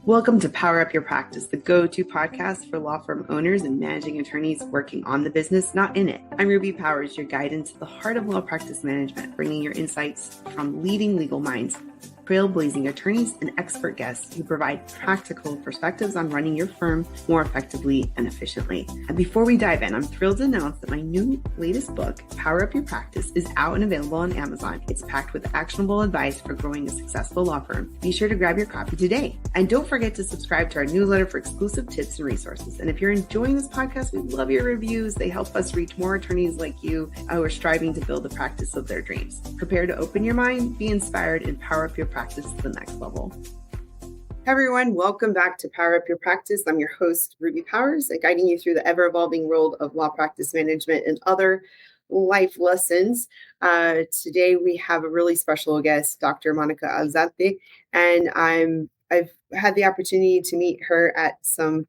Welcome to Power Up Your Practice, the go-to podcast for law firm owners and managing attorneys working on the business, not in it. I'm Ruby Powers, your guide into the heart of law practice management, bringing your insights from leading legal minds, trailblazing attorneys, and expert guests who provide practical perspectives on running your firm more effectively and efficiently. And before we dive in, I'm thrilled to announce that my latest book, Power Up Your Practice, is out and available on Amazon. It's packed with actionable advice for growing a successful law firm. Be sure to grab your copy today. And don't forget to subscribe to our newsletter for exclusive tips and resources. And if you're enjoying this podcast, we love your reviews. They help us reach more attorneys like you who are striving to build the practice of their dreams. Prepare to open your mind, be inspired, and power up your practice to the next level. Hey everyone, welcome back to Power Up Your Practice. I'm your host, Ruby Powers, guiding you through the ever-evolving world of law practice management and other life lessons. Today we have a really special guest, Dr. Mónica Alzate, and I've had the opportunity to meet her at some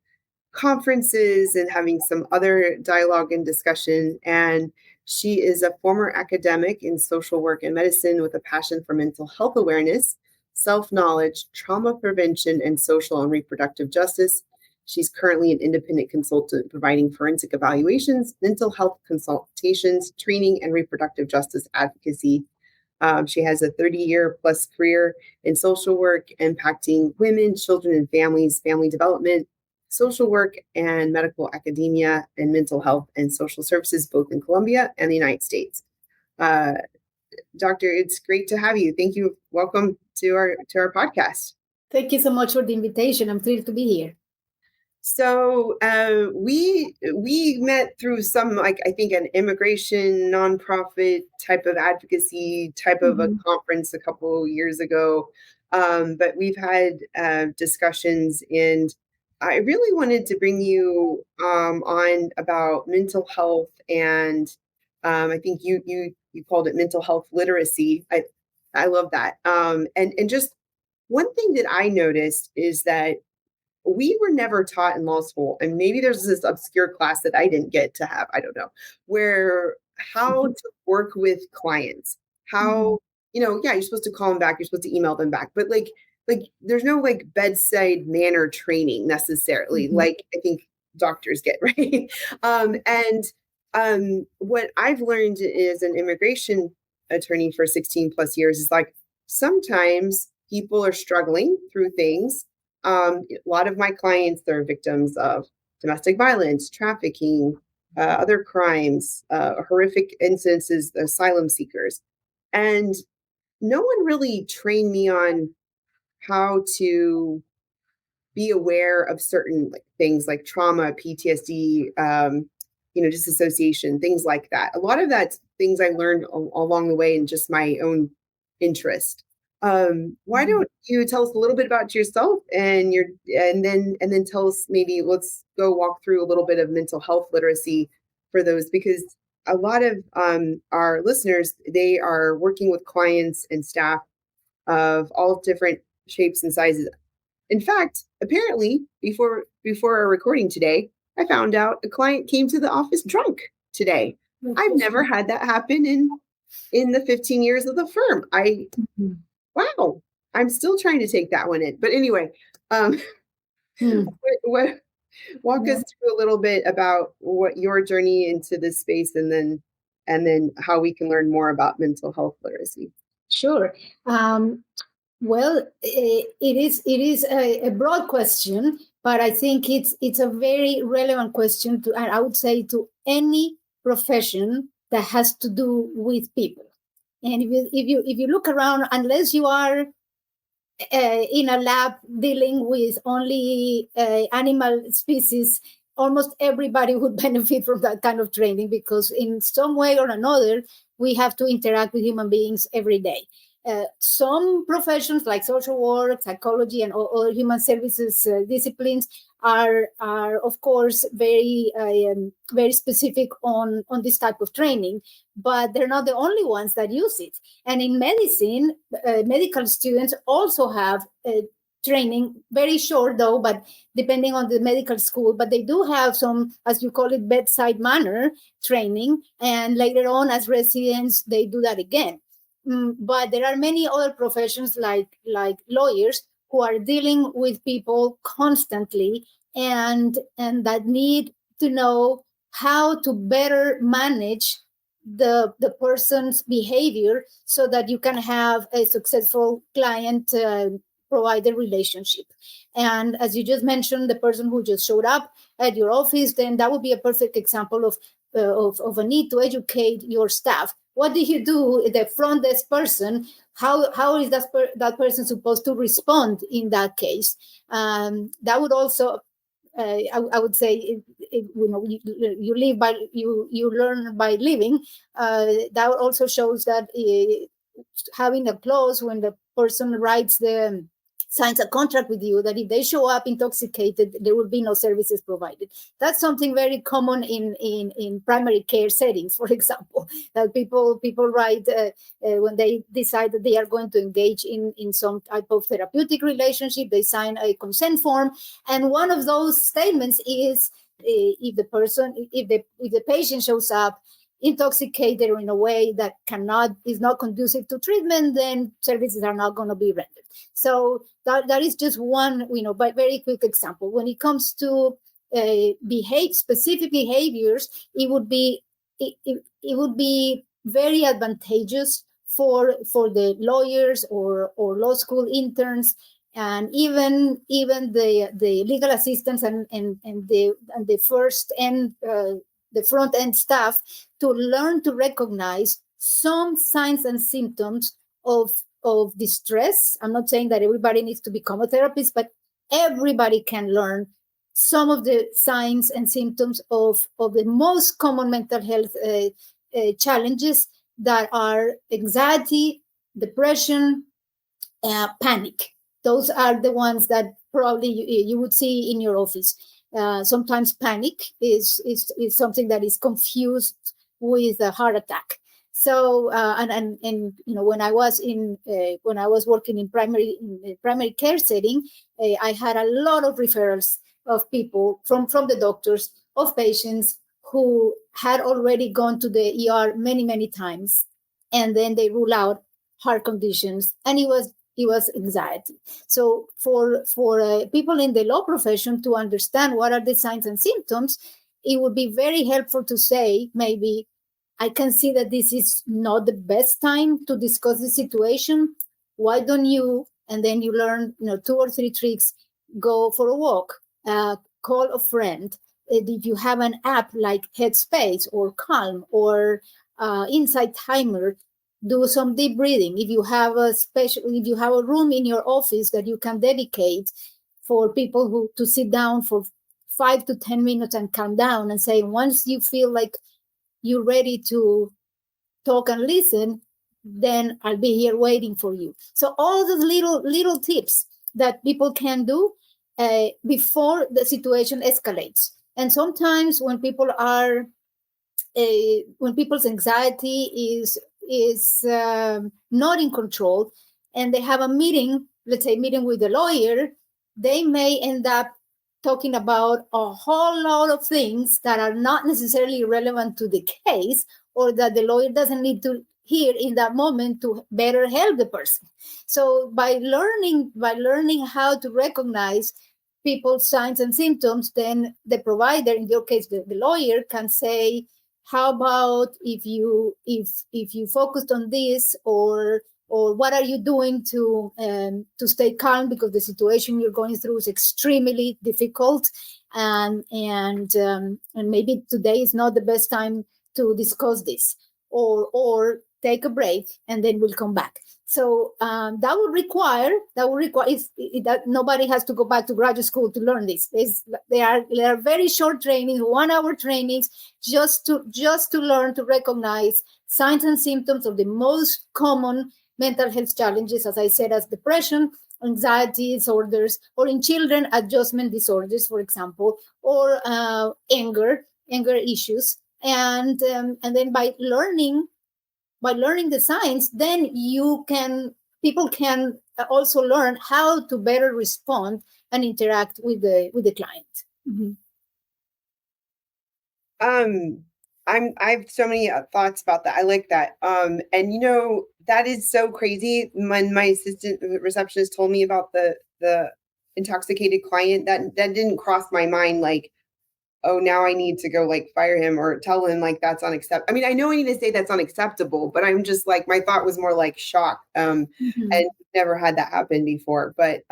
conferences and having some other dialogue and discussion. And she is a former academic in social work and medicine with a passion for mental health awareness, self-knowledge, trauma prevention, and social and reproductive justice. She's currently an independent consultant providing forensic evaluations, mental health consultations, training, and reproductive justice advocacy. She has a 30-year plus career in social work, impacting women, children, and families, family development, social work, and medical academia, and mental health and social services, both in Colombia and the United States. Doctor, it's great to have you. Thank you. Welcome to our podcast. Thank you so much for the invitation. I'm thrilled to be here. So we met through some, I think, an immigration nonprofit type of advocacy type of a conference a couple of years ago. But we've had discussions, and I really wanted to bring you on about mental health, and I think you called it mental health literacy. I love that. And just one thing that I noticed is that we were never taught in law school, and maybe there's this obscure class that I didn't get to have, I don't know, where how to work with clients, how, you're supposed to call them back, you're supposed to email them back, but like there's no like bedside manner training necessarily, like I think doctors get, right? What I've learned as an immigration attorney for 16 plus years is like, sometimes people are struggling through things. A lot of my clients, they're victims of domestic violence, trafficking, other crimes, horrific incidences, asylum seekers. And no one really trained me on how to be aware of certain things like trauma, PTSD, disassociation, things like that. A lot of that's things I learned along the way in just my own interest. Why don't you tell us a little bit about yourself and then tell us, maybe let's go walk through a little bit of mental health literacy for those, because a lot of our listeners, they are working with clients and staff of all different shapes and sizes. In fact, apparently before our recording today, I found out a client came to the office drunk today. I've never had that happen in the 15 years of the firm. Wow, I'm still trying to take that one in. But anyway, walk us through a little bit about what your journey into this space, and then how we can learn more about mental health literacy. Sure. Well, it is a broad question, but I think it's a very relevant question and I would say to any profession that has to do with people. And if you look around, unless you are in a lab dealing with only animal species, almost everybody would benefit from that kind of training, because in some way or another, we have to interact with human beings every day. Some professions like social work, psychology, and other human services disciplines are of course very specific on this type of training, but they're not the only ones that use it. And in medicine, medical students also have training, very short though, but depending on the medical school, but they do have some, as you call it, bedside manner training, and later on as residents they do that again. But there are many other professions like lawyers who are dealing with people constantly and that need to know how to better manage the person's behavior so that you can have a successful client provider relationship. And as you just mentioned, the person who just showed up at your office, then that would be a perfect example of a need to educate your staff. What do you do, the front desk person? How is that person supposed to respond in that case? That would also, I would say, you live by you learn by living. That also shows that having a clause when the person signs a contract with you, that if they show up intoxicated, there will be no services provided. That's something very common in primary care settings, for example, that people write when they decide that they are going to engage in some type of therapeutic relationship. They sign a consent form, and one of those statements is if the patient shows up intoxicated or in a way that is not conducive to treatment, then services are not going to be rendered. So that is just one, but very quick example. When it comes to specific behaviors, it would be very advantageous for the lawyers or law school interns, and even the legal assistants and the front end staff, to learn to recognize some signs and symptoms of distress. I'm not saying that everybody needs to become a therapist, but everybody can learn some of the signs and symptoms of the most common mental health challenges, that are anxiety, depression, panic. Those are the ones that probably you would see in your office. Sometimes panic is something that is confused with a heart attack. So and when I was working in primary care setting, I had a lot of referrals of people from the doctors, of patients who had already gone to the ER many times, and then they rule out heart conditions, and it was anxiety. So for people in the law profession to understand what are the signs and symptoms, it would be very helpful to say, maybe, I can see that this is not the best time to discuss the situation. Why don't you, and then you learn 2 or 3 tricks, go for a walk, call a friend. If you have an app like Headspace or Calm or Insight Timer, do some deep breathing. If you have a room in your office that you can dedicate for people to sit down for 5 to 10 minutes and calm down, and say, once you feel like you're ready to talk and listen, then I'll be here waiting for you. So all those little tips that people can do before the situation escalates. And sometimes when people's anxiety is not in control, and they have a meeting, let's say meeting with the lawyer, they may end up talking about a whole lot of things that are not necessarily relevant to the case, or that the lawyer doesn't need to hear in that moment to better help the person. So by learning how to recognize people's signs and symptoms, then the provider, in your case the lawyer, can say, how about if you focused on this, or what are you doing to stay calm, because the situation you're going through is extremely difficult, and maybe today is not the best time to discuss this, or take a break and then we'll come back. So that would require that nobody has to go back to graduate school to learn this. There are very short trainings, 1-hour trainings, just to learn to recognize signs and symptoms of the most common mental health challenges, as I said, as depression, anxiety disorders, or in children, adjustment disorders, for example, or anger issues, and then by learning the signs, then people can also learn how to better respond and interact with the client. Mm-hmm. I have so many thoughts about that. I like that. And that is so crazy. When my assistant receptionist told me about the intoxicated client, that didn't cross my mind. Like, oh, now I need to go like fire him or tell him like that's unacceptable. I mean, I know I need to say that's unacceptable, but I'm just like, my thought was more like shock. And never had that happen before. But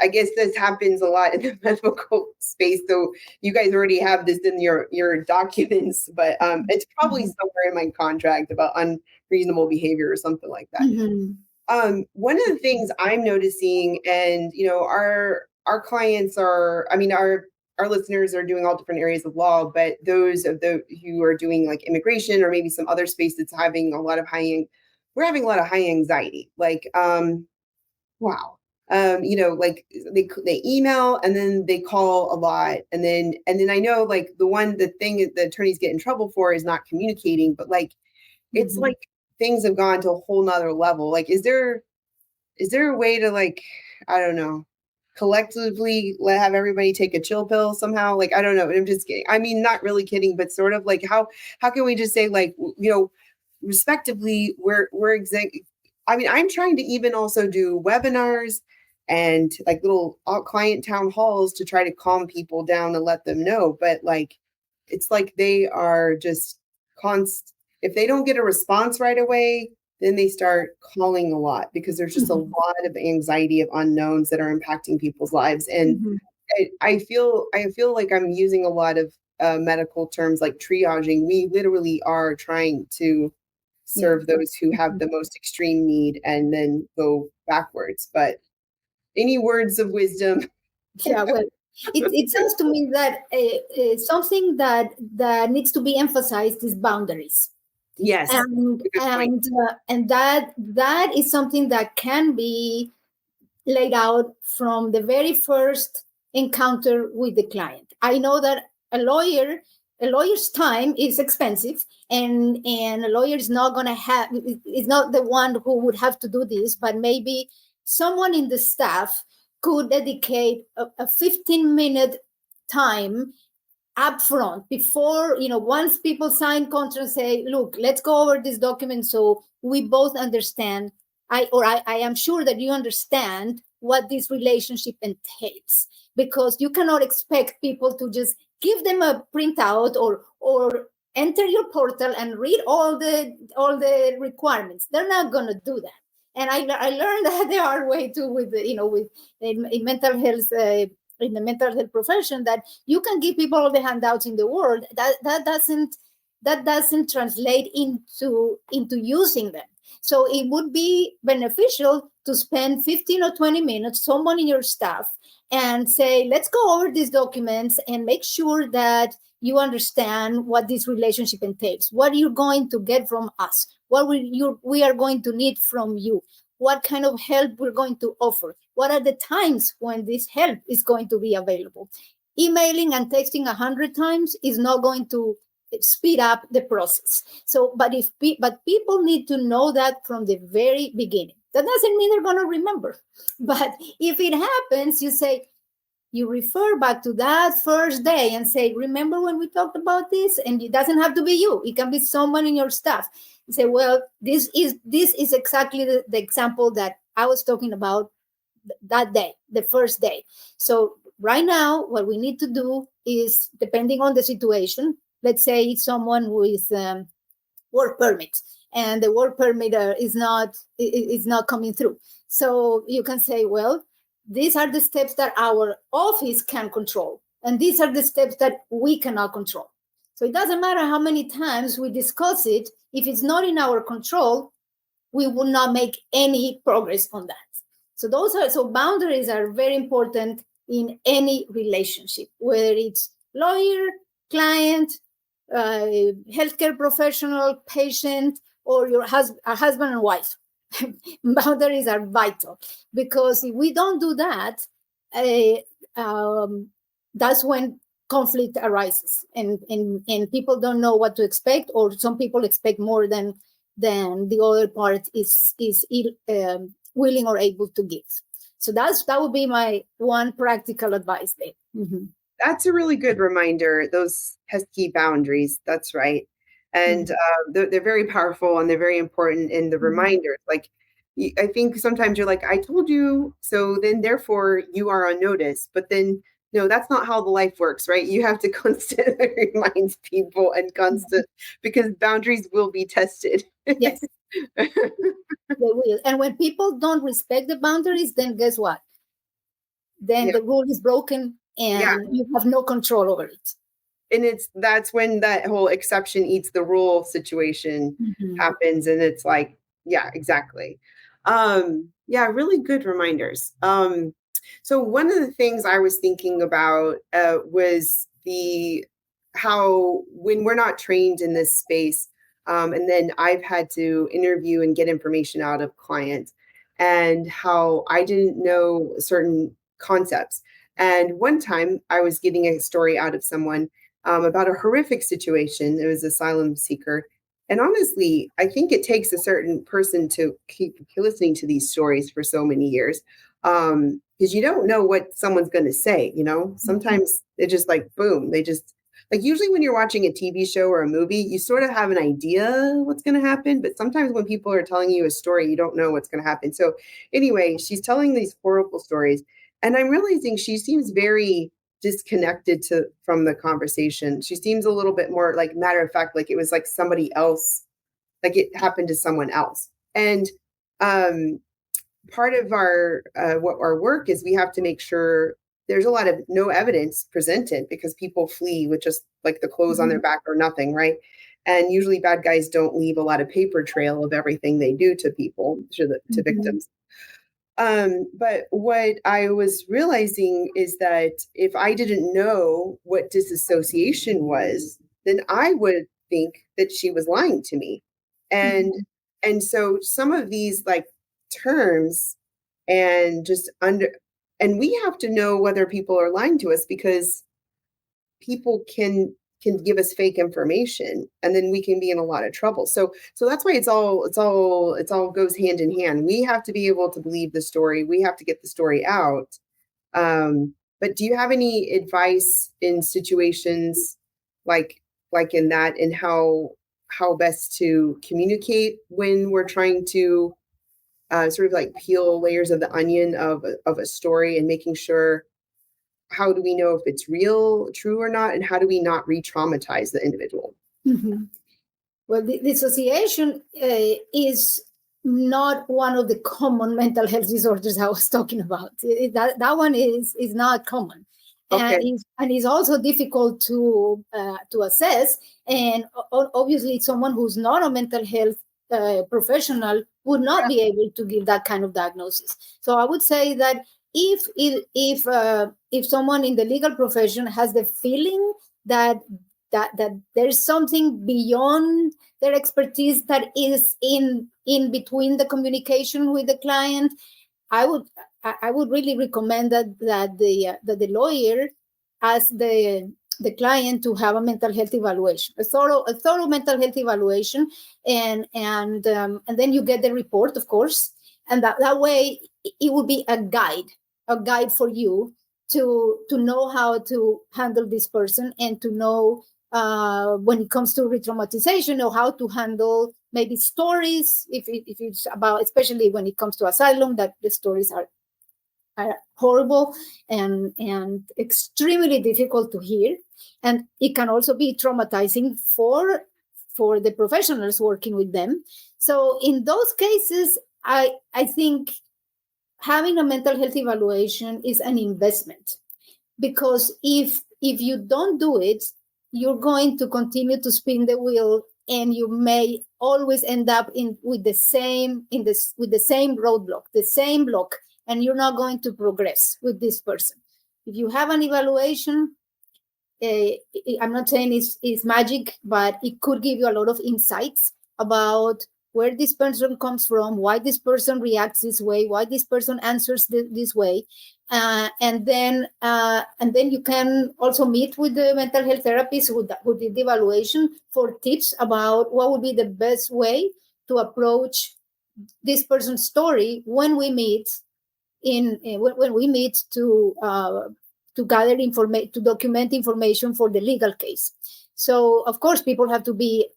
I guess this happens a lot in the medical space. So you guys already have this in your documents, but it's probably somewhere in my contract about unreasonable behavior or something like that. One of the things I'm noticing, and our clients are, I mean, our listeners are doing all different areas of law, but those of the who are doing like immigration or maybe some other space that's having a lot of we're having a lot of high anxiety. Like, wow. Like they email and then they call a lot. And then I know like the thing the attorneys get in trouble for is not communicating, but like, it's like things have gone to a whole nother level. Like, is there a way to like, I don't know, collectively have everybody take a chill pill somehow? Like, I don't know. I'm just kidding. I mean, not really kidding, but sort of like how can we just say like, respectively, I mean, I'm trying to even also do webinars and like little client town halls to try to calm people down and let them know. But like, it's like they are just if they don't get a response right away, then they start calling a lot because there's just a lot of anxiety of unknowns that are impacting people's lives. And I feel like I'm using a lot of medical terms like triaging. We literally are trying to serve those who have the most extreme need and then go backwards. But any words of wisdom? Yeah, well, it sounds to me that something that needs to be emphasized is boundaries. Yes, and that is something that can be laid out from the very first encounter with the client. I know that a lawyer's time is expensive, and a lawyer is not the one who would have to do this, but maybe someone in the staff could dedicate a 15-minute time upfront before, once people sign contracts, say, look, let's go over this document so we both understand. I am sure that you understand what this relationship entails, because you cannot expect people to just give them a printout or enter your portal and read all the requirements. They're not going to do that. And I learned that the hard way too with in mental health. In the mental health profession, that you can give people all the handouts in the world, that doesn't translate into using them. So it would be beneficial to spend 15 or 20 minutes, someone in your staff, and say, let's go over these documents and make sure that you understand what this relationship entails, what you're going to get from us, what we are going to need from you, what kind of help we're going to offer, what are the times when this help is going to be available. Emailing and texting 100 times is not going to speed up the process. So, but people need to know that from the very beginning. That doesn't mean they're going to remember. But if it happens, you refer back to that first day and say, remember when we talked about this? And it doesn't have to be you. It can be someone in your staff. You say, well, this is exactly the example that I was talking about that day, the first day. So right now, what we need to do is, depending on the situation, let's say it's someone with work permit, and the work permit is not coming through. So you can say, well, these are the steps that our office can control, and these are the steps that we cannot control. So it doesn't matter how many times we discuss it. If it's not in our control, we will not make any progress on that. So boundaries are very important in any relationship, whether it's lawyer, client, healthcare professional, patient, or your husband and wife. Boundaries are vital, because if we don't do that, that's when conflict arises, and people don't know what to expect, or some people expect more than the other part is willing or able to give. So that would be my one practical advice there. That's a really good reminder. Those pesky boundaries. That's right. And they're very powerful and they're very important in the reminders. Like, I think sometimes you're like, I told you, so then therefore you are on notice. But then, no, that's not how the life works, right? You have to constantly remind people and because boundaries will be tested. Yes, they will. And when people don't respect the boundaries, then guess what? Then the rule is broken and you have no control over it. And that's when that whole exception eats the rule situation happens. And it's like, yeah, exactly. Really good reminders. So one of the things I was thinking about was how when we're not trained in this space, and then I've had to interview and get information out of clients, and how I didn't know certain concepts. And one time I was getting a story out of someone about a horrific situation. It was an asylum seeker. And honestly, I think it takes a certain person to keep listening to these stories for so many years, because you don't know what someone's going to say. Sometimes it's just like, boom, they just like, usually when you're watching a TV show or a movie, you sort of have an idea what's going to happen. But sometimes when people are telling you a story, you don't know what's going to happen. So anyway, she's telling these horrible stories. And I'm realizing she seems very disconnected from the conversation. She seems a little bit more like matter of fact, like it was like somebody else, like it happened to someone else. And part of our work is we have to make sure there's a lot of no evidence presented, because people flee with just like the clothes on their back or nothing, right? And usually bad guys don't leave a lot of paper trail of everything they do to people, to victims. But what I was realizing is that if I didn't know what disassociation was, then I would think that she was lying to me. And so some of these like terms and and we have to know whether people are lying to us, because people can give us fake information, and then we can be in a lot of trouble. So that's why it's all goes hand in hand. We have to be able to believe the story. We have to get the story out. But do you have any advice in situations like in that, and how best to communicate when we're trying to sort of like peel layers of the onion of a story, and making sure, how do we know if it's real, true or not? And how do we not re-traumatize the individual? Well, the dissociation is not one of the common mental health disorders I was talking about. That one is not common. Okay. And it's also difficult to assess. And obviously, someone who's not a mental health professional would not be able to give that kind of diagnosis. So I would say that if someone in the legal profession has the feeling that there's something beyond their expertise that is in between the communication with the client, I would really recommend that the lawyer ask the client to have a mental health evaluation, a thorough mental health evaluation, and then you get the report, of course, and that way it will be a guide for you to know how to handle this person, and to know when it comes to re-traumatization, or how to handle maybe stories, if it's about, especially when it comes to asylum, that the stories are horrible and extremely difficult to hear, and it can also be traumatizing for the professionals working with them. So in those cases, I think having a mental health evaluation is an investment, because if you don't do it, you're going to continue to spin the wheel, and you may always end up with the same roadblock, the same block, and you're not going to progress with this person. If you have an evaluation, I'm not saying it's magic, but it could give you a lot of insights about where this person comes from, why this person reacts this way, why this person answers this way. And then you can also meet with the mental health therapist who did the evaluation for tips about what would be the best way to approach this person's story when we meet to gather information, to document information for the legal case. So of course, people have to be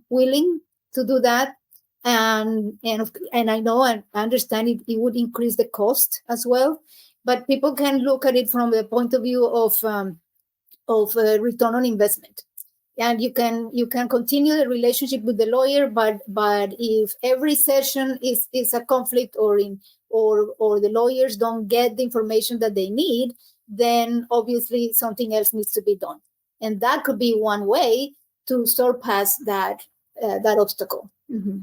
willing to do that, and I know and understand it would increase the cost as well. But people can look at it from the point of view of return on investment, and you can continue the relationship with the lawyer, but if every session is a conflict, or the lawyers don't get the information that they need, then obviously something else needs to be done, and that could be one way to surpass that obstacle. Mm-hmm.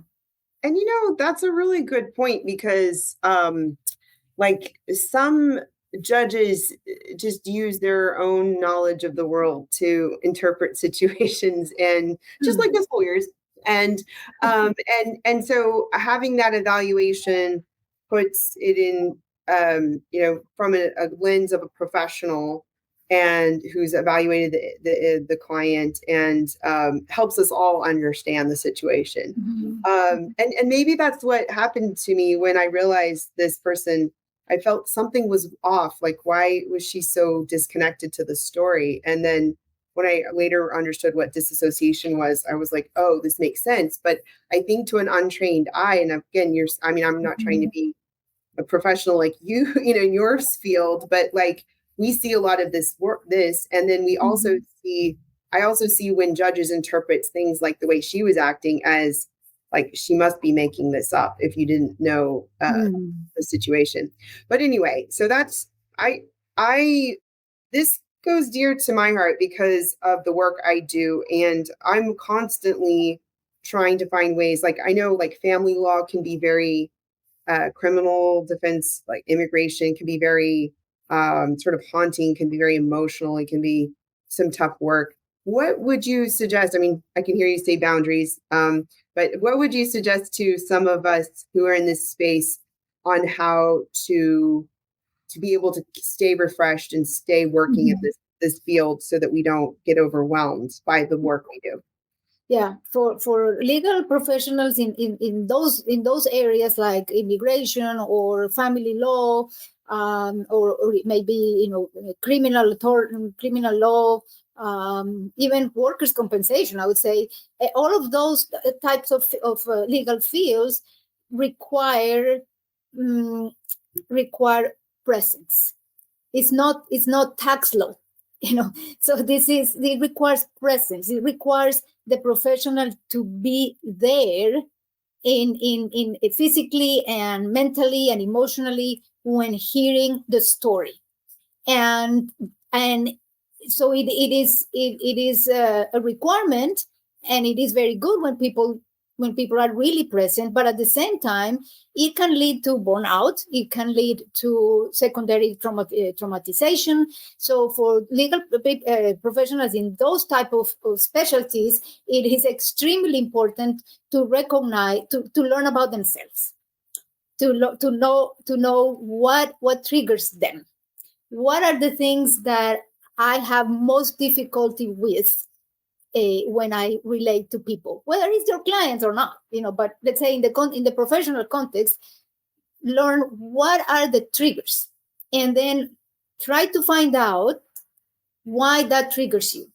And that's a really good point, because like some judges just use their own knowledge of the world to interpret situations, and just like as lawyers, and so having that evaluation puts it in from a lens of a professional, and who's evaluated the client, and helps us all understand the situation. Mm-hmm. And maybe that's what happened to me when I realized this person. I felt something was off. Like, why was she so disconnected to the story? And then when I later understood what disassociation was, I was like, oh, this makes sense. But I think to an untrained eye, and again, I'm not trying to be a professional like you, in your field, but like we see a lot of this, and then we also I also see when judges interpret things like the way she was acting as like she must be making this up if you didn't know the situation. But anyway, so that's this goes dear to my heart because of the work I do, and I'm constantly trying to find ways. Like, I know like family law can be very criminal defense, like immigration can be very sort of haunting, can be very emotional, it can be some tough work. What would you suggest? I mean, I can hear you say boundaries, but what would you suggest to some of us who are in this space on how to be able to stay refreshed and stay working at this field so that we don't get overwhelmed by the work we do? Yeah, for legal professionals in those areas like immigration or family law, or maybe criminal law, even workers' compensation, I would say, all of those types of legal fields require presence. It's not tax law, So it requires presence. It requires the professional to be there in physically and mentally and emotionally when hearing the story, and so it is a requirement, and it is very good when people are really present. But at the same time, it can lead to burnout. It can lead to secondary traumatization. So for legal professionals in those type of specialties, it is extremely important to recognize, to learn about themselves, to know what triggers them. What are the things that I have most difficulty with when I relate to people, whether it's your clients or not, but let's say in the professional context, learn what are the triggers, and then try to find out why that triggers you.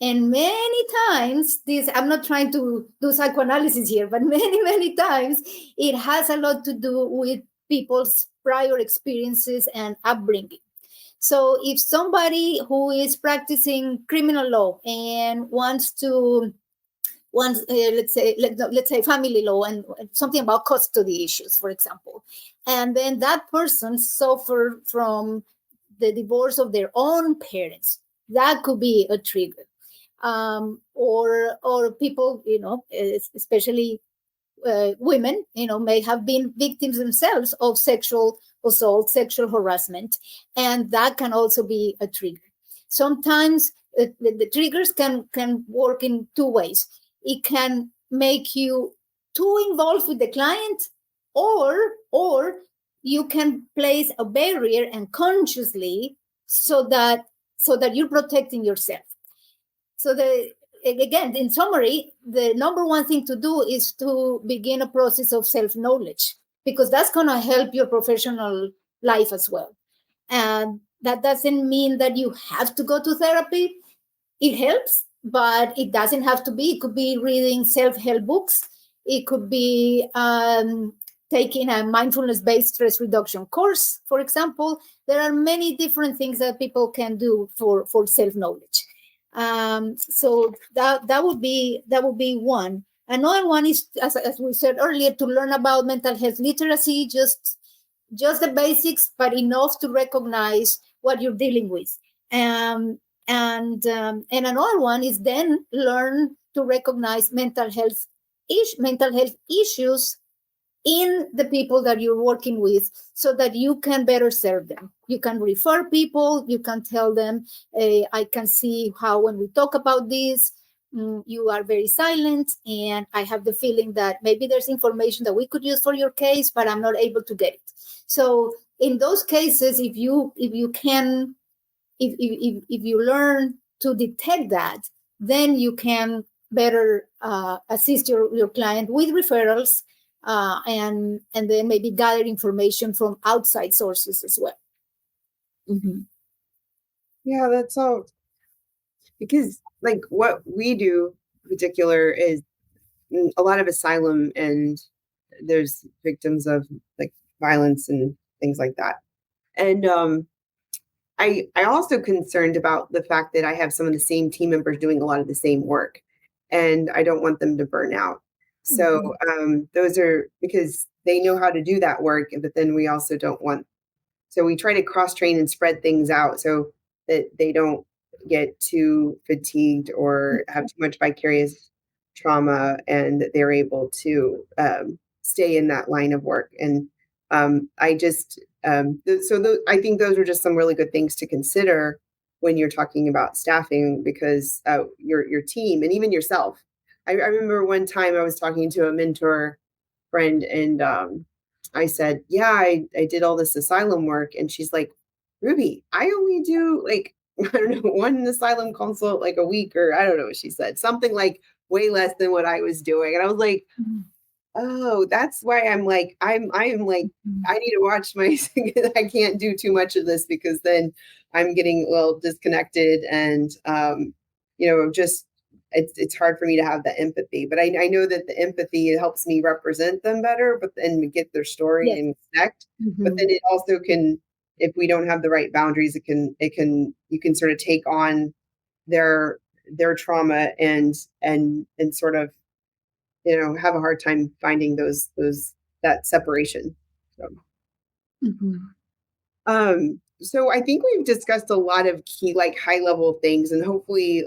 And many times, I'm not trying to do psychoanalysis here, but many times it has a lot to do with people's prior experiences and upbringing. So if somebody who is practicing criminal law and wants let's say family law and something about custody issues, for example, and then that person suffered from the divorce of their own parents, that could be a trigger. Or people, especially women, may have been victims themselves of sexual assault, sexual harassment, and that can also be a trigger. Sometimes the triggers can work in two ways. It can make you too involved with the client, or you can place a barrier and consciously so that you're protecting yourself. So again, in summary, the number one thing to do is to begin a process of self-knowledge, because that's going to help your professional life as well. And that doesn't mean that you have to go to therapy. It helps, but it doesn't have to be. It could be reading self-help books. It could be taking a mindfulness-based stress reduction course, for example. There are many different things that people can do for self-knowledge. So that would be one. Another one is, as we said earlier, to learn about mental health literacy, just the basics, but enough to recognize what you're dealing with. And another one is then learn to recognize mental health issues in the people that you're working with, so that you can better serve them. You can refer people, you can tell them, I can see how when we talk about this, you are very silent, and I have the feeling that maybe there's information that we could use for your case, but I'm not able to get it. So in those cases, if you learn to detect that, then you can better assist your client with referrals, and then maybe gather information from outside sources as well. Mm-hmm. Yeah, that's all. Because like what we do in particular is a lot of asylum, and there's victims of like violence and things like that. And I also concerned about the fact that I have some of the same team members doing a lot of the same work, and I don't want them to burn out. So those are because they know how to do that work, but then we also don't want. So we try to cross train and spread things out so that they don't get too fatigued or have too much vicarious trauma, and that they're able to stay in that line of work. And I just I think those are just some really good things to consider when you're talking about staffing, because your team and even yourself. I remember one time I was talking to a mentor friend, and I said, yeah, I did all this asylum work. And she's like, Ruby, I only do like, I don't know, one asylum consult like a week, or I don't know what she said, something like way less than what I was doing. And I was like, oh, that's why I'm like, I'm like, I need to watch my, I can't do too much of this, because then I'm getting a little disconnected, and, just, it's hard for me to have that empathy, but I know that the empathy helps me represent them better, but then get their story and connect. But then it also can, if we don't have the right boundaries, you can sort of take on their trauma and sort of, have a hard time finding that separation. So I think we've discussed a lot of key, like high level things, and hopefully,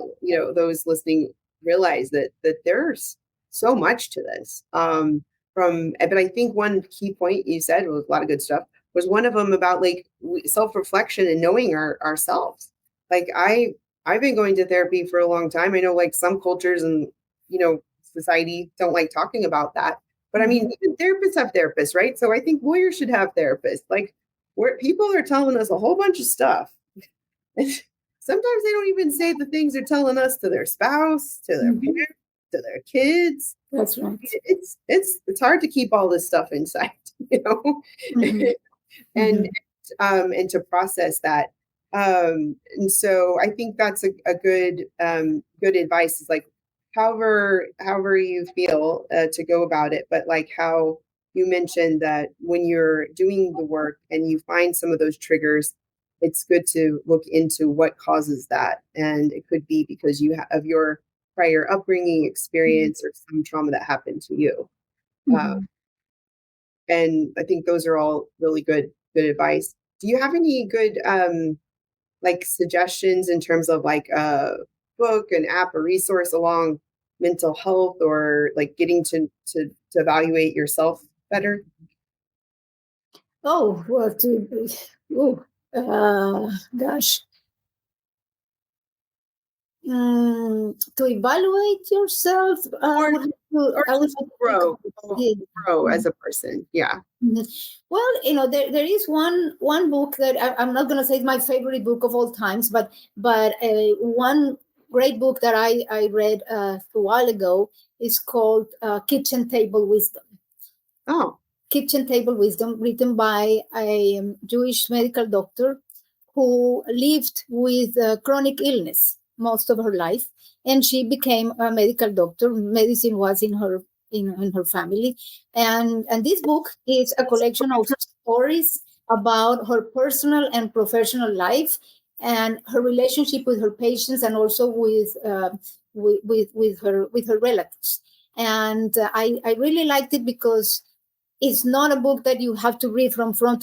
those listening realize that there's so much to this. But I think one key point you said was a lot of good stuff. Was one of them about like self-reflection and knowing ourselves. Like I've been going to therapy for a long time. I know like some cultures and society don't like talking about that. But I mean, even therapists have therapists, right? So I think lawyers should have therapists. Like where people are telling us a whole bunch of stuff. And sometimes they don't even say the things they're telling us to their spouse, to their parents, to their kids. That's right. It's hard to keep all this stuff inside, and to process that. And so I think that's a good advice, is like, however you feel to go about it, but like how you mentioned that when you're doing the work and you find some of those triggers, it's good to look into what causes that. And it could be because you have your prior upbringing experience or some trauma that happened to you. And I think those are all really good advice. Do you have any good like suggestions in terms of like a book, an app, or resource along mental health, or like getting to evaluate yourself better? Oh, well, gosh. To evaluate yourself, Or just grow as a person. Yeah. Well, there is one book that I'm not going to say is my favorite book of all times, but one great book that I read a while ago is called Kitchen Table Wisdom. Oh. Kitchen Table Wisdom, written by a Jewish medical doctor who lived with chronic illness most of her life, and she became a medical doctor. Medicine was in her family, and this book is a collection of stories about her personal and professional life and her relationship with her patients, and also with her relatives. And I really liked it because it's not a book that you have to read from front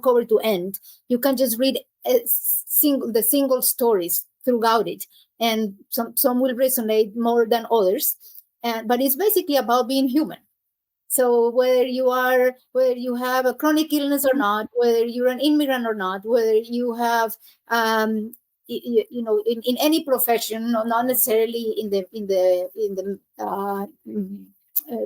cover to end. You can just read the single stories throughout it, and some will resonate more than others. But it's basically about being human. So whether you have a chronic illness or not, whether you're an immigrant or not, whether you have in any profession, not necessarily in the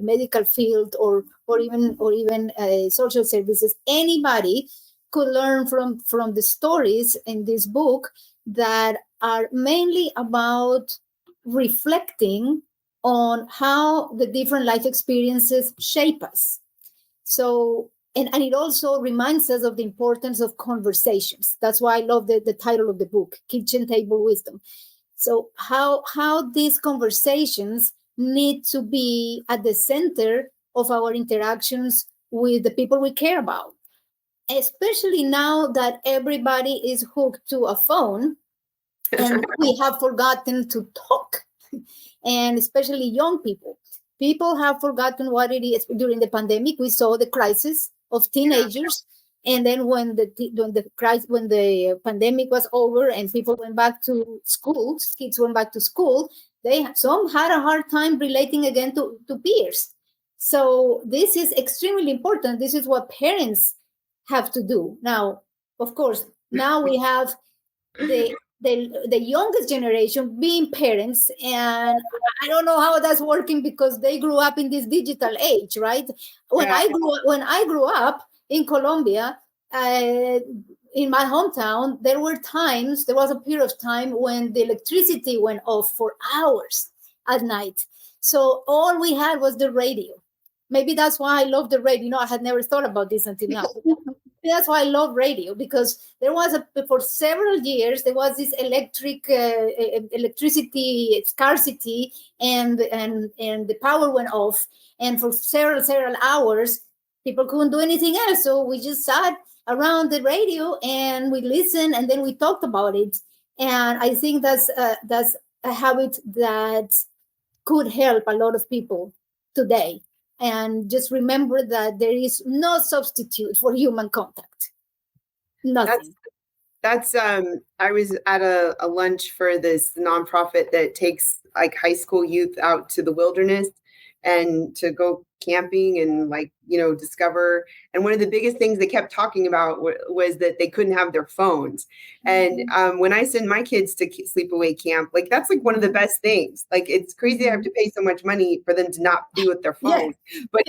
medical field or even social services, anybody could learn from the stories in this book that are mainly about reflecting on how the different life experiences shape us. So, and it also reminds us of the importance of conversations. That's why I love the title of the book, Kitchen Table Wisdom. So how these conversations need to be at the center of our interactions with the people we care about, especially now that everybody is hooked to a phone and we have forgotten to talk. And especially young people. People have forgotten what it is. During the pandemic, we saw the crisis of teenagers. And then when the pandemic was over and people went back to school, kids went back to school, some had a hard time relating again to peers. So this is extremely important. This is what parents have to do. Now, of course, now we have the youngest generation being parents, and I don't know how that's working because they grew up in this digital age, right? When I grew up in Colombia, in my hometown, there was a period of time when the electricity went off for hours at night. So all we had was the radio. Maybe that's why I love the radio. I had never thought about this until now. That's why I love radio, because for several years there was this electricity scarcity, and the power went off, and for several hours people couldn't do anything else. So we just sat around the radio and we listened, and then we talked about it. And I think that's a habit that could help a lot of people today. And just remember that there is no substitute for human contact. Nothing. That's I was at a lunch for this nonprofit that takes like high school youth out to the wilderness and to go camping and discover. And one of the biggest things they kept talking about was that they couldn't have their phones. And when I send my kids to sleepaway camp, that's like one of the best things. Like, it's crazy I have to pay so much money for them to not be with their phones. But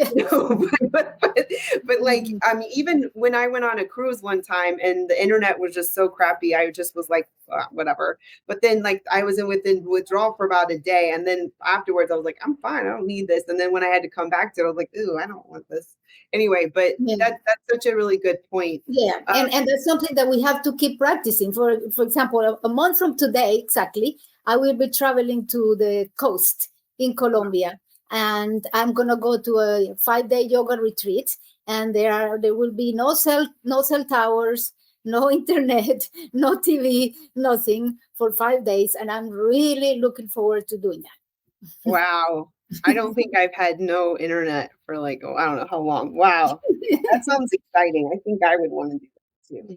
even when I went on a cruise one time and the internet was just so crappy, I just was like, whatever. But then I was in withdrawal for about a day, and then afterwards I was like, I'm fine, I don't need this. And then when I had to come back to it, I was like, ooh, I don't want this anyway. But that's such a really good point. And that's something that we have to keep practicing. For example, a month from today exactly, I will be traveling to the coast in Colombia, and I'm gonna go to a 5-day yoga retreat, and there will be no cell towers, no internet, no TV, nothing for 5 days. And I'm really looking forward to doing that. Wow. I don't think I've had no internet for I don't know how long. Wow. That sounds exciting. I think I would want to do that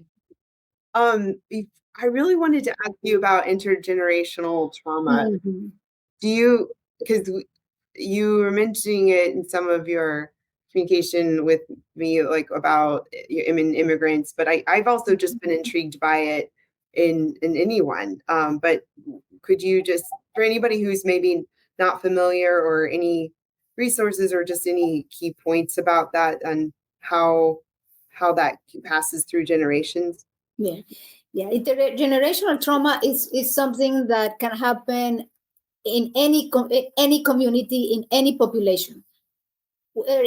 too. I really wanted to ask you about intergenerational trauma. Because you were mentioning it in some of your communication with me, about immigrants, but I've also just been intrigued by it in anyone. But could you just, for anybody who's maybe not familiar, or any resources or just any key points about that and how that passes through generations? Intergenerational trauma is something that can happen in any community, in any population,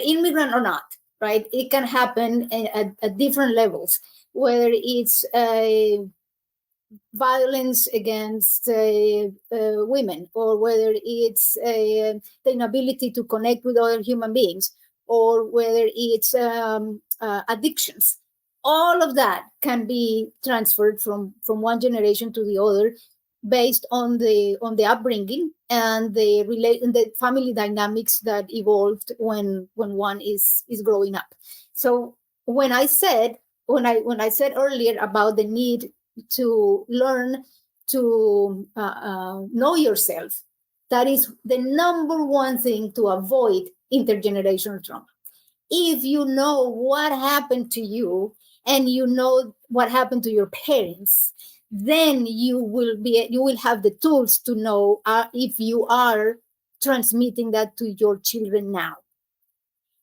immigrant or not, right? It can happen at different levels. whether it's violence against women, or whether it's the inability to connect with other human beings, or whether it's addictions. All of that can be transferred from one generation to the other based on the upbringing and the family dynamics that evolved when one is growing up. So when I said earlier about the need to learn to know yourself, that is the number one thing to avoid intergenerational trauma. If you know what happened to you and you know what happened to your parents, then you will have the tools to know if you are transmitting that to your children now.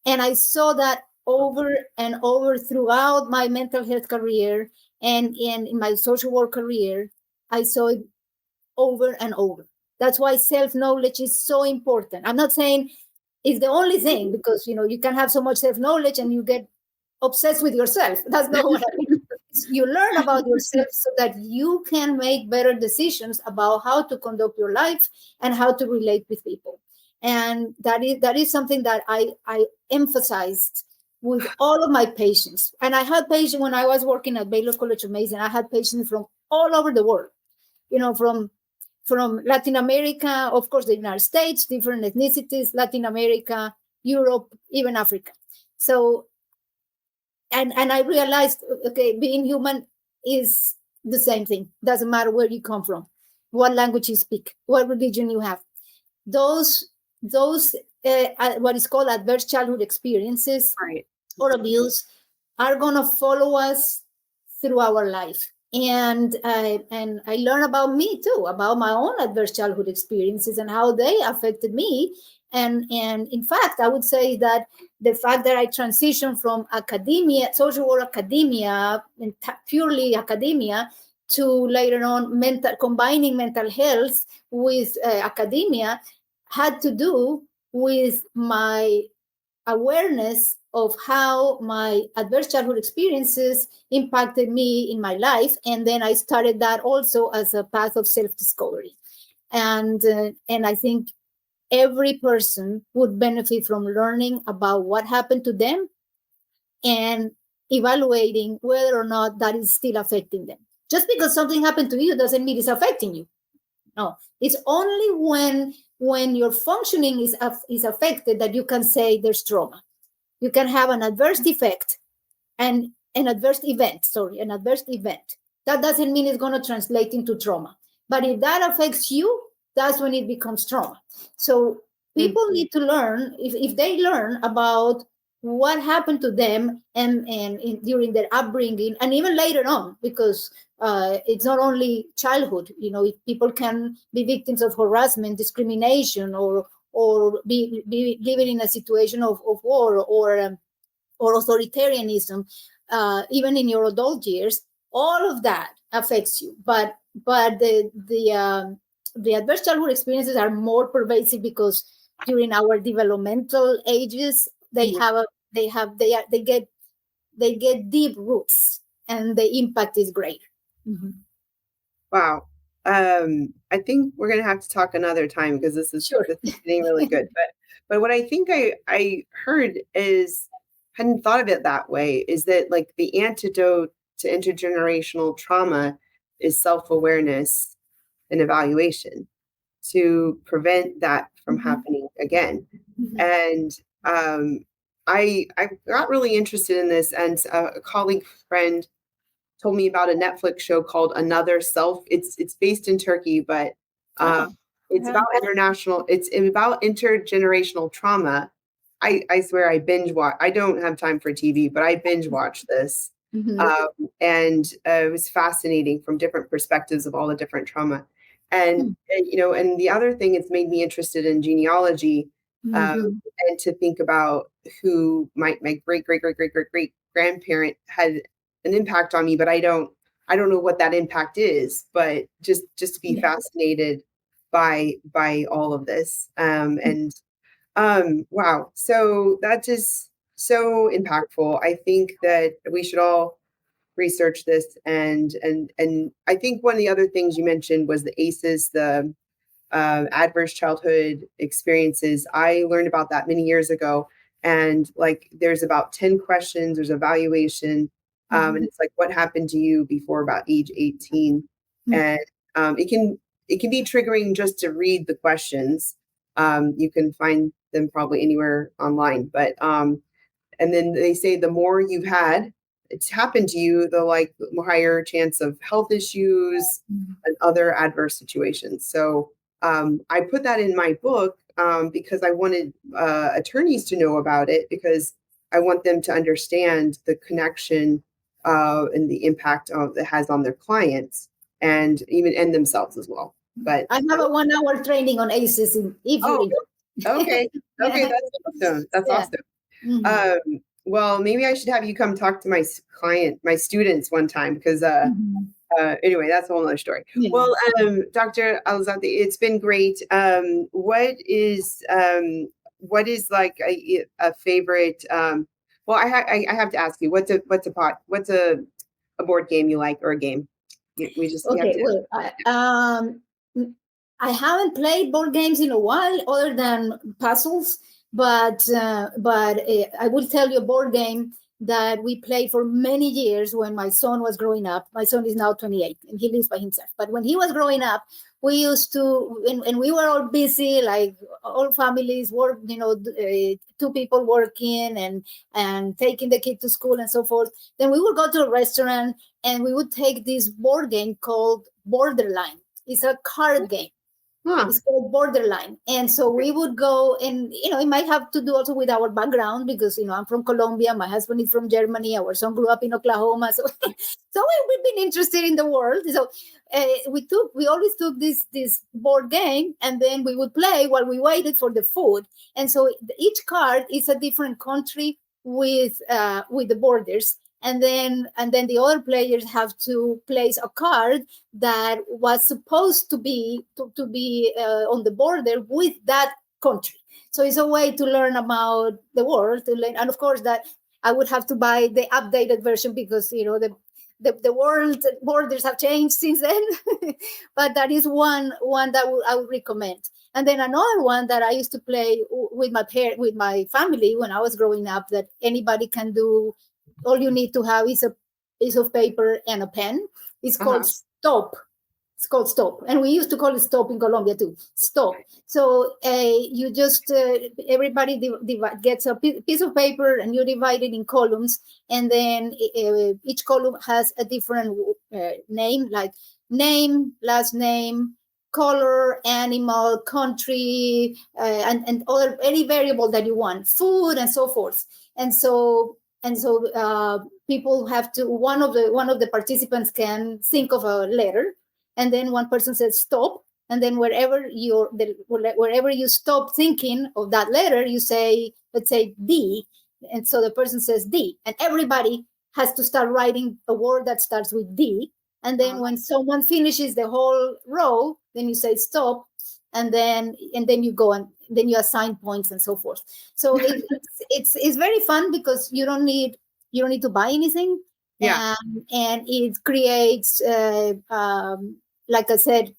And I saw that over and over throughout my mental health career and in my social work career. I saw it over and over. That's why self-knowledge is so important. I'm not saying it's the only thing, because you can have so much self-knowledge and you get obsessed with yourself. That's not what I mean. You learn about yourself so that you can make better decisions about how to conduct your life and how to relate with people. And that is something that I emphasized with all of my patients. And I had patients when I was working at Baylor College of Medicine. I had patients from all over the world, from Latin America, of course, the United States, different ethnicities, Latin America, Europe, even Africa. So, and I realized, okay, being human is the same thing. Doesn't matter where you come from, what language you speak, what religion you have. Those what is called adverse childhood experiences, Right. or abuse, are gonna follow us through our life. And I learned about me too, about my own adverse childhood experiences and how they affected me. And in fact, I would say that the fact that I transitioned from academia, social work academia, and purely academia, to later on combining mental health with academia, had to do with my awareness of how my adverse childhood experiences impacted me in my life. And then I started that also as a path of self-discovery. And I think every person would benefit from learning about what happened to them and evaluating whether or not that is still affecting them. Just because something happened to you doesn't mean it's affecting you. No, it's only when your functioning is affected that you can say there's trauma. You can have an adverse effect and an adverse event. That doesn't mean it's going to translate into trauma. But if that affects you, that's when it becomes trauma. So people need to learn, if they learn about what happened to them and during their upbringing, and even later on, because it's not only childhood. If people can be victims of harassment, discrimination, or be living in a situation of war or authoritarianism, even in your adult years, all of that affects you. But the adverse childhood experiences are more pervasive because during our developmental ages, they get deep roots, and the impact is great. Mm-hmm. Wow. I think we're going to have to talk another time, because this is getting really good. But what I think I heard is, hadn't thought of it that way, is that like the antidote to intergenerational trauma is self-awareness and evaluation to prevent that from happening again. And I got really interested in this, and a colleague friend told me about a Netflix show called Another Self. It's based in Turkey, but it's about intergenerational trauma. I swear I binge watch. I don't have time for TV, but I binge watch this. And it was fascinating from different perspectives of all the different trauma. And the other thing, it's made me interested in genealogy, and to think about who my great grandparent had an impact on me, but I don't know what that impact is, but just to be fascinated by all of this. Wow. So that is so impactful. I think that we should all research this, and I think one of the other things you mentioned was the ACEs, the adverse childhood experiences. I learned about that many years ago, and like there's about 10 questions. There's evaluation, and it's like, what happened to you before about age 18, and it can be triggering just to read the questions. You can find them probably anywhere online, but and then they say the more you've had it's happened to you, the like higher chance of health issues and other adverse situations. So I put that in my book because I wanted attorneys to know about it, because I want them to understand the connection and the impact it has on their clients and themselves as well. But I have a 1 hour training on ACEs if you're interested. Okay, that's awesome. That's awesome. Well, maybe I should have you come talk to my students one time, because anyway, that's a whole other story. Yeah. Well, Dr. Alzate, it's been great. What is like a favorite? Well, I have to ask you, what's a board game you like, or a game? I haven't played board games in a while, other than puzzles. But I will tell you a board game that we played for many years when my son was growing up. My son is now 28 and he lives by himself. But when he was growing up, we used to, and we were all busy, like all families work, 2 people working and taking the kid to school and so forth. Then we would go to a restaurant and we would take this board game called Borderline. It's a card game. It's called Borderline. And so we would go, and, it might have to do also with our background, because, I'm from Colombia, my husband is from Germany, our son grew up in Oklahoma. So we've been interested in the world. So we always took this board game, and then we would play while we waited for the food. And so each card is a different country with the borders. And then the other players have to place a card that was supposed to be on the border with that country. So it's a way to learn about the world, and of course that I would have to buy the updated version, because the world borders have changed since then. But that is one that I would recommend. And then another one that I used to play with my family when I was growing up, that anybody can do. All you need to have is a piece of paper and a pen. It's called Stop. It's called Stop. And we used to call it Stop in Colombia too. Stop. So you just, everybody gets a piece of paper, and you divide it in columns. And then each column has a different name, like name, last name, color, animal, country, and other, any variable that you want, food, and so forth. And so people have to, one of the participants can think of a letter, and then one person says stop, and then wherever you stop thinking of that letter, you say, let's say D, and so the person says D, and everybody has to start writing a word that starts with D, and then when someone finishes the whole row, then you say stop, and then you go and then you assign points and so forth. So it's very fun, because you don't need to buy anything. And it creates like I said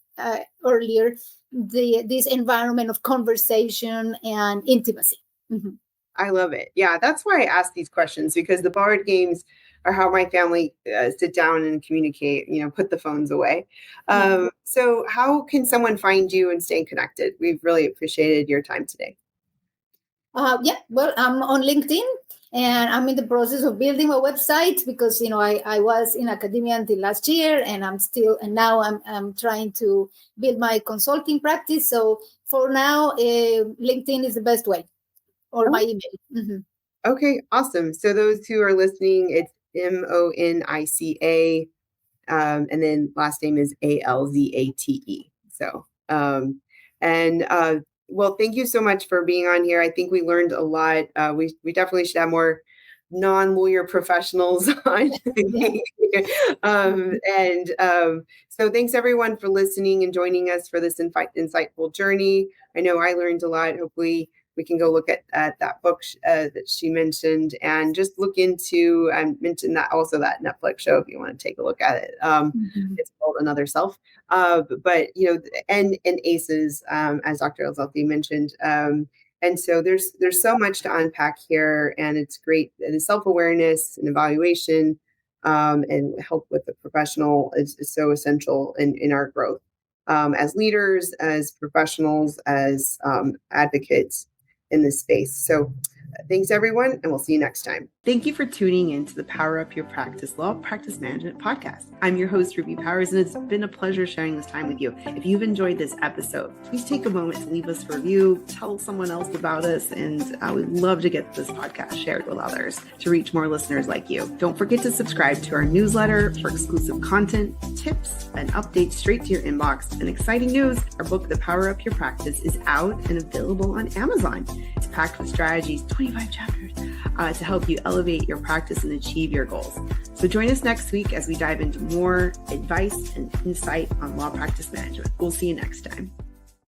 earlier, this environment of conversation and intimacy. I love it. Yeah, that's why I ask these questions, because the board games are how my family sit down and communicate, put the phones away. So how can someone find you and stay connected? We've really appreciated your time today. Well, I'm on LinkedIn, and I'm in the process of building a website, because, I was in academia until last year, and now I'm trying to build my consulting practice. So for now, LinkedIn is the best way, or my email. Okay, awesome. So those who are listening, it's Monica, and then last name is Alzate. So, well, thank you so much for being on here. I think we learned a lot. We definitely should have more non-lawyer professionals on. So thanks everyone for listening and joining us for this insightful journey. I know I learned a lot. Hopefully we can go look at that book that she mentioned, and just look into, I mentioned that also that Netflix show if you want to take a look at it. It's called Another Self. But, and ACEs, as Dr. Alzate mentioned. And so there's so much to unpack here, and it's great. The self-awareness and evaluation and help with the professional is so essential in our growth as leaders, as professionals, as advocates in this space. So thanks, everyone, and we'll see you next time. Thank you for tuning in to the Power Up Your Practice Law Practice Management podcast. I'm your host, Ruby Powers, and it's been a pleasure sharing this time with you. If you've enjoyed this episode, please take a moment to leave us a review, tell someone else about us, and I would love to get this podcast shared with others to reach more listeners like you. Don't forget to subscribe to our newsletter for exclusive content, tips, and updates straight to your inbox. And exciting news, our book, The Power Up Your Practice, is out and available on Amazon. It's packed with strategies, 25 chapters, to help you elevate your practice and achieve your goals. So join us next week as we dive into more advice and insight on law practice management. We'll see you next time.